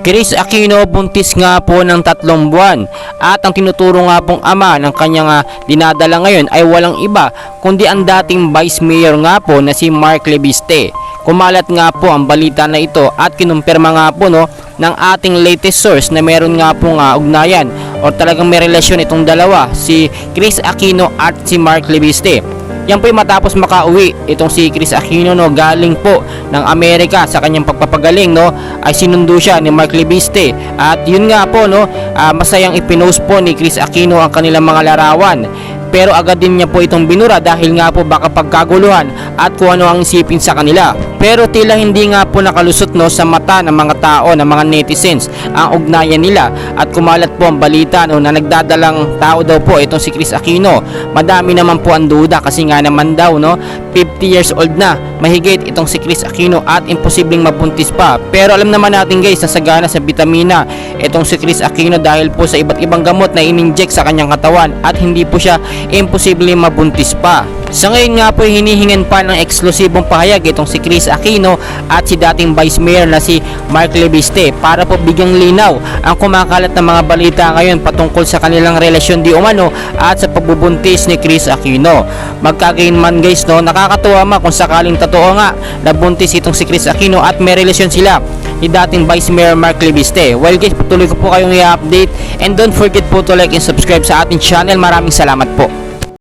Chris Aquino buntis nga po ng 3 buwan at ang tinuturo nga pong ama ng kanyang dinadala ngayon ay walang iba kundi ang dating Vice Mayor nga po na si Mark Leviste. Kumalat nga po ang balita na ito at kinumpirma nga po ng ating latest source na meron nga pong ugnayan o talagang may relasyon itong dalawa, si Chris Aquino at si Mark Leviste. Yan po matapos makauwi itong si Chris Aquino galing po ng Amerika sa kanyang pagpapagaling ay sinundo siya ni Mark Leviste at yun nga po masayang ipinost po ni Chris Aquino ang kanilang mga larawan. Pero agad din niya po itong binura dahil nga po baka pagkaguluhan at kung ano ang isipin sa kanila. Pero tila hindi nga po nakalusot sa mata ng mga tao, ng mga netizens ang ugnayan nila at kumalat po ang balita na nagdadalang tao daw po itong si Chris Aquino. Madami naman po ang duda kasi nga naman daw 50 years old na mahigit itong si Chris Aquino at imposibleng mabuntis pa. Pero alam naman natin guys na sagana sa bitamina itong si Chris Aquino dahil po sa iba't ibang gamot na in-inject sa kanyang katawan at hindi po siya imposible mabuntis pa. Sa ngayon nga po hinihingan pa ng eksklusibong pahayag itong si Chris Aquino at si dating Vice Mayor na si Mark Leviste para po bigyang linaw ang kumakalat na mga balita ngayon patungkol sa kanilang relasyon di umano at sa pagbubuntis ni Chris Aquino. Magkagayon man guys nakakatuwa kung sakaling totoo nga na buntis itong si Chris Aquino at may relasyon sila ni dating Vice Mayor Mark Leviste. Well guys, patuloy ko po kayong i-update and don't forget po to like and subscribe sa ating channel. Maraming salamat po.